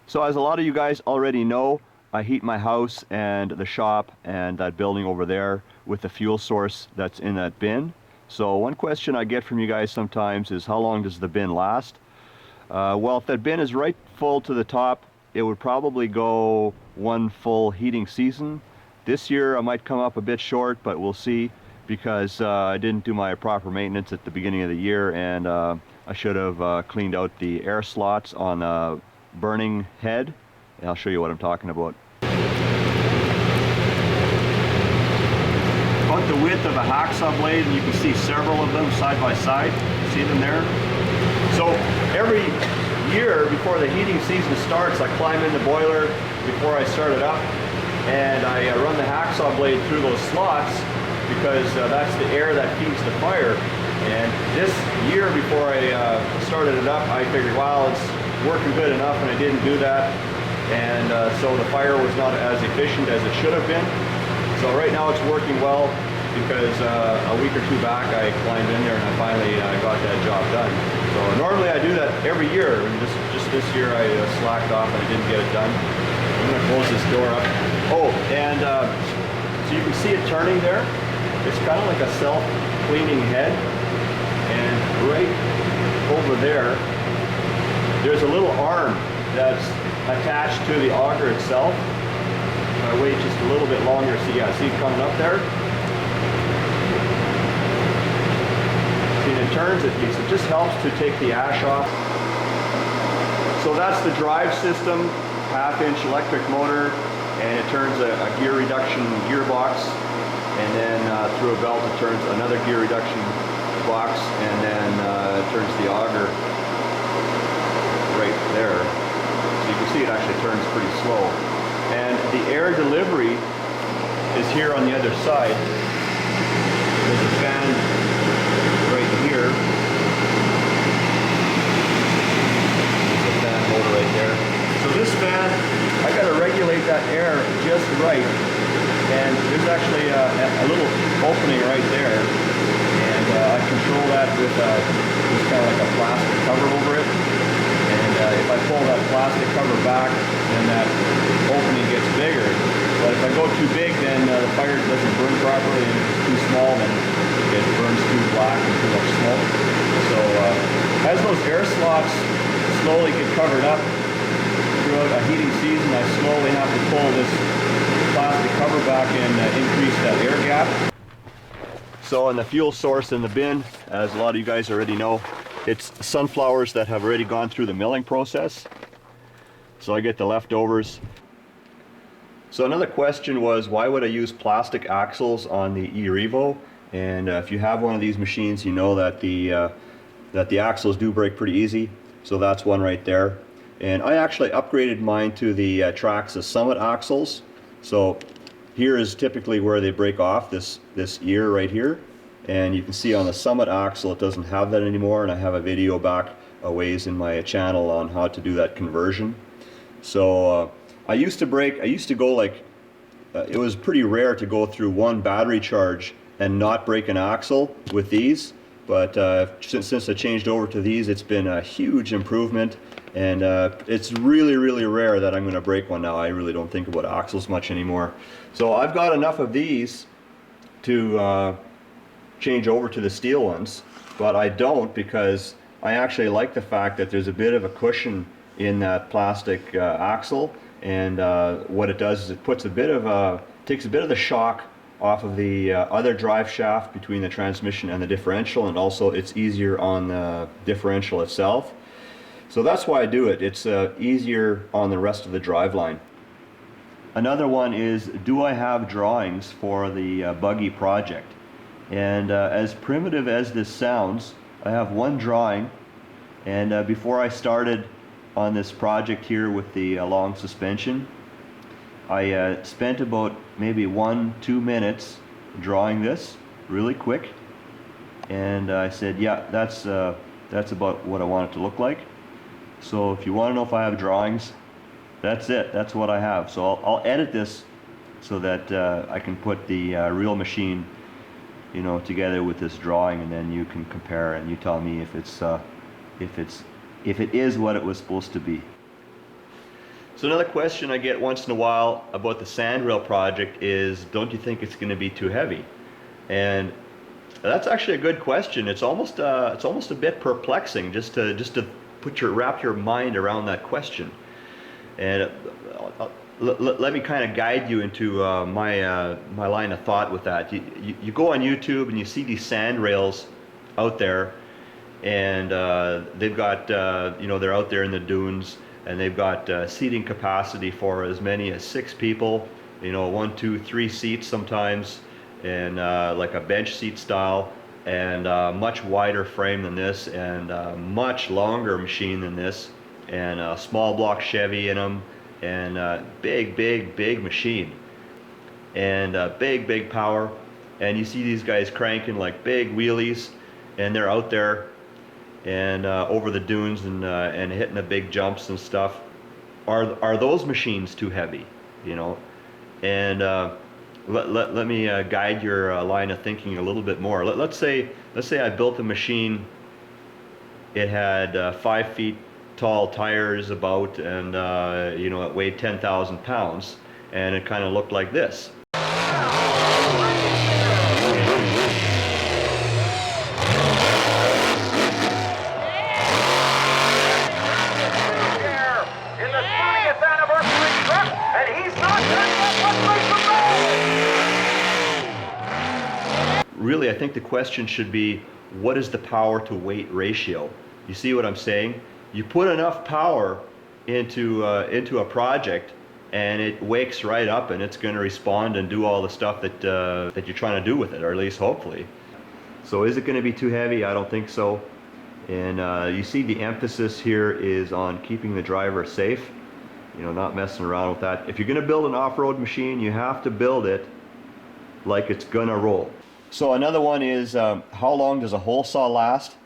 So as a lot of you guys already know, I heat my house and the shop and that building over there with the fuel source that's in that bin. So one question I get from you guys sometimes is, how long does the bin last? Well, if that bin is right full to the top, it would probably go one full heating season. This year I might come up a bit short, but we'll see, because I didn't do my proper maintenance at the beginning of the year, and I should have cleaned out the air slots on the burning head, and I'll show you what I'm talking about. About the width of a hacksaw blade, and you can see several of them side by side. See them there? So every year before the heating season starts, I climb in the boiler before I start it up, and I run the hacksaw blade through those slots, because that's the air that feeds the fire. And this year before I started it up, I figured, well, it's working good enough, and I didn't do that, and so the fire was not as efficient as it should have been. So right now it's working well, because a week or two back I climbed in there and I finally got that job done. So normally I do that every year, and just this year I slacked off and I didn't get it done. I'm going to close this door up. Oh, and so you can see it turning there. It's kind of like a self-cleaning head, and right over there there's a little arm that's attached to the auger itself. If I wait just a little bit longer, see it coming up there? See, and it turns it just helps to take the ash off. So that's the drive system, half-inch electric motor, and it turns a gear reduction gearbox, and then through a belt it turns another gear reduction box, and then it turns the auger right there. So you can see it actually turns pretty slow. And the air delivery is here on the other side. There's a fan right here. There's a fan motor right there. So this fan, I got to regulate that air just right. And there's actually a little opening right there. And I control that with just kind of like a plastic cover over it. And if I pull that plastic cover back, then that opening gets bigger. But if I go too big, then the fire doesn't burn properly, and if it's too small, then it burns too black and too much smoke. So as those air slots slowly get covered up throughout a heating season, I slowly have to pull this plastic cover back and increase that air gap. So in the fuel source in the bin, as a lot of you guys already know, it's sunflowers that have already gone through the milling process. So I get the leftovers. So another question was, why would I use plastic axles on the eRevo? And if you have one of these machines, you know that the axles do break pretty easy. So that's one right there. And I actually upgraded mine to the Traxxas Summit axles. So here is typically where they break off, this ear right here. And you can see on the Summit axle it doesn't have that anymore, and I have a video back a ways in my channel on how to do that conversion. So I used to go like, it was pretty rare to go through one battery charge and not break an axle with these, but since I changed over to these, it's been a huge improvement, and it's really rare that I'm going to break one now. I really don't think about axles much anymore. So I've got enough of these to change over to the steel ones, but I don't, because I actually like the fact that there's a bit of a cushion in that plastic axle, and what it does is it puts takes a bit of the shock off of the other drive shaft between the transmission and the differential, and also it's easier on the differential itself. So that's why I do it. It's easier on the rest of the drive line. Another one is, do I have drawings for the buggy project? And as primitive as this sounds, I have one drawing, and before I started on this project here with the long suspension, I spent about maybe 1-2 minutes drawing this really quick, and I said, yeah, that's about what I want it to look like. So if you want to know if I have drawings, that's it, that's what I have. So I'll edit this so that I can put the real machine, you know, together with this drawing, and then you can compare and you tell me if it is what it was supposed to be. So another question I get once in a while about the sandrail project is, don't you think it's going to be too heavy? And that's actually a good question. It's almost a bit perplexing just to wrap your mind around that question. And let me kind of guide you into my line of thought with that. You go on YouTube and you see these sandrails out there, and they've got they're out there in the dunes, and they've got seating capacity for as many as 6 people. 1, 2, 3 seats sometimes, and like a bench seat style, and much wider frame than this, and much longer machine than this, and a small block Chevy in them, and big machine, and big power. And you see these guys cranking like big wheelies, and they're out there and over the dunes, and hitting the big jumps and stuff. Are those machines too heavy? And let me guide your line of thinking a little bit more. Let's say I built a machine. It had 5 feet tall tires about, and it weighed 10,000 pounds, and it kind of looked like this. Really, I think the question should be, what is the power to weight ratio? You see what I'm saying? You put enough power into a project, and it wakes right up, and it's going to respond and do all the stuff that you're trying to do with it, or at least hopefully. So is it going to be too heavy? I don't think so. And you see the emphasis here is on keeping the driver safe, not messing around with that. If you're going to build an off-road machine, you have to build it like it's going to roll. So another one is, how long does a hole saw last?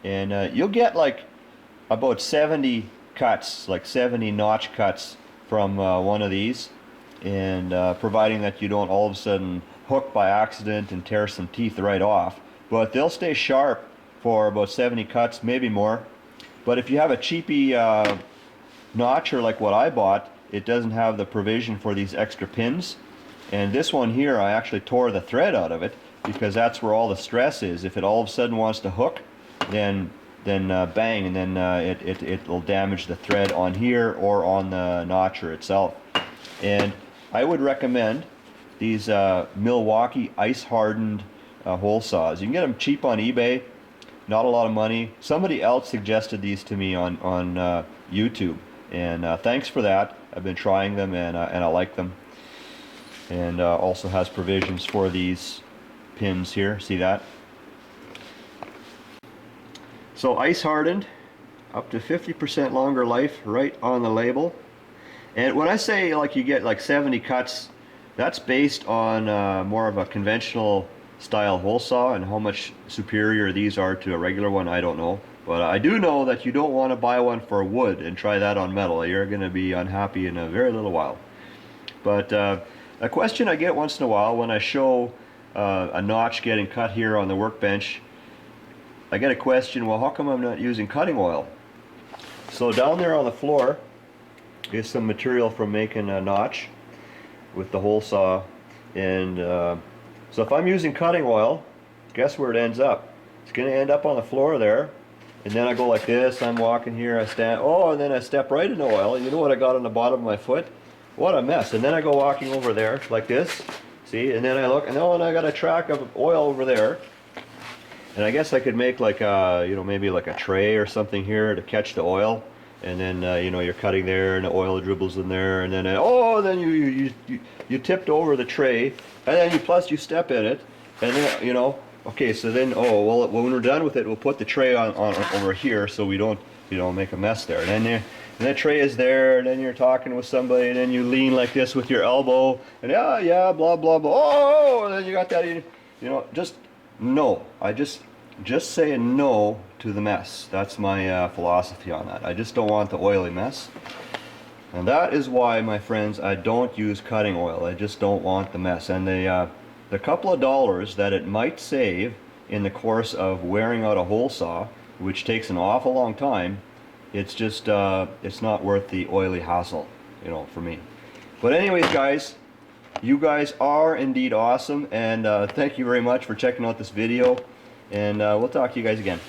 And you'll get like about 70 cuts, like 70 notch cuts from one of these, and providing that you don't all of a sudden hook by accident and tear some teeth right off. But they'll stay sharp for about 70 cuts, maybe more. But if you have a cheapy notcher like what I bought, it doesn't have the provision for these extra pins. And this one here, I actually tore the thread out of it, because that's where all the stress is. If it all of a sudden wants to hook, then bang, and then it'll damage the thread on here or on the notcher itself. And I would recommend these Milwaukee ice hardened hole saws. You can get them cheap on eBay, not a lot of money. Somebody else suggested these to me on YouTube, and thanks for that. I've been trying them, and I like them. And also has provisions for these pins here, see that? So ice hardened, up to 50% longer life, right on the label. And when I say like you get like 70 cuts, that's based on more of a conventional style hole saw, and how much superior these are to a regular one, I don't know. But I do know that you don't want to buy one for wood and try that on metal. You're going to be unhappy in a very little while. But a question I get once in a while when I show a notch getting cut here on the workbench, I get a question, well, how come I'm not using cutting oil? So down there on the floor is some material from making a notch with the hole saw, and so if I'm using cutting oil, guess where it ends up? It's going to end up on the floor there, and then I go like this, I'm walking here, I stand, and then I step right into oil, and you know what I got on the bottom of my foot? What a mess. And then I go walking over there like this, see, and then I look, and I got a track of oil over there. And I guess I could make like a, maybe like a tray or something here to catch the oil, and then you're cutting there, and the oil dribbles in there, and then then you tipped over the tray, and then you step in it, and then okay, so then well, when we're done with it, we'll put the tray on over here so we don't make a mess there. And then the tray is there, and then you're talking with somebody, and then you lean like this with your elbow, and yeah, blah blah blah. And then you got that, just no. I just say no to the mess. That's my philosophy on that. I just don't want the oily mess, and that is why, my friends, I don't use cutting oil. I just don't want the mess. And the couple of dollars that it might save in the course of wearing out a hole saw, which takes an awful long time, it's just it's not worth the oily hassle. you know, for me. But anyways, guys, you guys are indeed awesome, and thank you very much for checking out this video, and we'll talk to you guys again.